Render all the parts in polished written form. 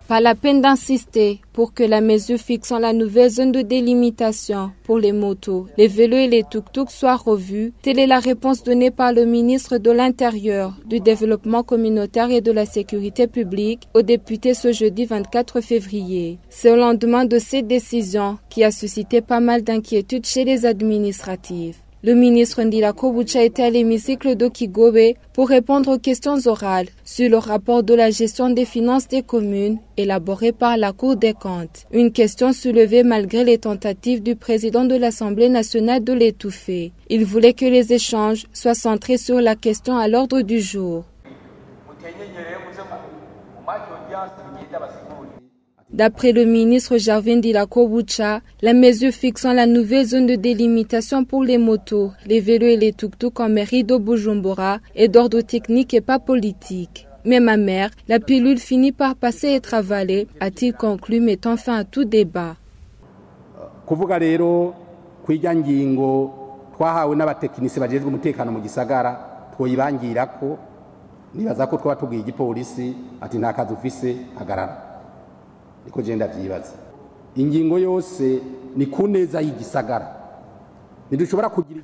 Pas la peine d'insister pour que la mesure fixant la nouvelle zone de délimitation pour les motos, les vélos et les tuk-tuk soit revue. Telle est la réponse donnée par le ministre de l'Intérieur, du Développement communautaire et de la Sécurité publique aux députés ce jeudi 24 février. C'est au lendemain de cette décision qui a suscité pas mal d'inquiétudes chez les administratifs. Le ministre Ndila Kobucha était à l'hémicycle de Kigobe pour répondre aux questions orales sur le rapport de la gestion des finances des communes élaboré par la Cour des comptes. Une question soulevée malgré les tentatives du président de l'Assemblée nationale de l'étouffer. Il voulait que les échanges soient centrés sur la question à l'ordre du jour. D'après le ministre Gervin Ndila Kobucha, la mesure fixant la nouvelle zone de délimitation pour les motos, les vélos et les tuk-tuk en mairie de Bujumbura est d'ordre technique et pas politique. Mais ma mère, la pilule finit par passer et être avalée, a-t-il conclu, mettant fin à tout débat. Kuvuga rero kw'irya ngingo twahawe n'abatekinisi bajejwe umutekano mu gisagara twoyibangirako nibaza ko twaba tubwiye igipolisi ati nta kazi ufise hagarara.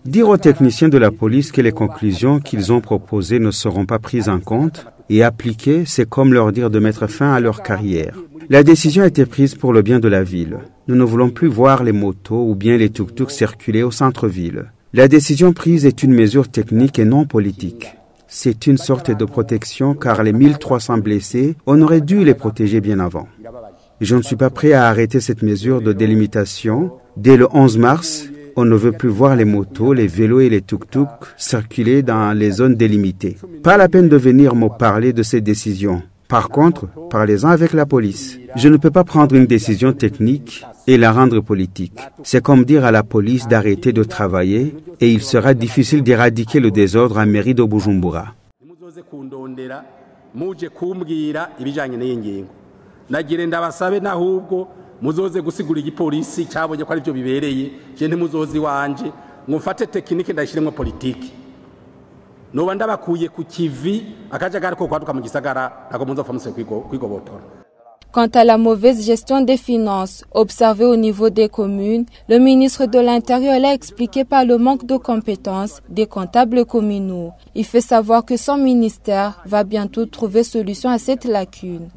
Dire aux techniciens de la police que les conclusions qu'ils ont proposées ne seront pas prises en compte et appliquées, c'est comme leur dire de mettre fin à leur carrière. La décision a été prise pour le bien de la ville. Nous ne voulons plus voir les motos ou bien les tuk-tuk circuler au centre-ville. La décision prise est une mesure technique et non politique. C'est une sorte de protection car les 1300 blessés, on aurait dû les protéger bien avant. Je ne suis pas prêt à arrêter cette mesure de délimitation. Dès le 11 mars, on ne veut plus voir les motos, les vélos et les tuk-tuk circuler dans les zones délimitées. Pas la peine de venir me parler de ces décisions. Par contre, parlez-en avec la police. Je ne peux pas prendre une décision technique et la rendre politique. C'est comme dire à la police d'arrêter de travailler et il sera difficile d'éradiquer le désordre en mairie de Bujumbura. Nagire ndabasabe nahubwo muzoze gusigura igipolisi cyabonye ko ari byo bibereye je ntimuzozi wanje ngufate tekinike ndashiremo politiki noba ndabakuye ku kivi akajagara ko kwaduka mu gisagara nako muzofa muse kwigobotora. Quant à la mauvaise gestion des finances observée au niveau des communes, le ministre de l'Intérieur l'a expliqué par le manque de compétences des comptables communaux. Il fait savoir que son ministère va bientôt trouver solution à cette lacune.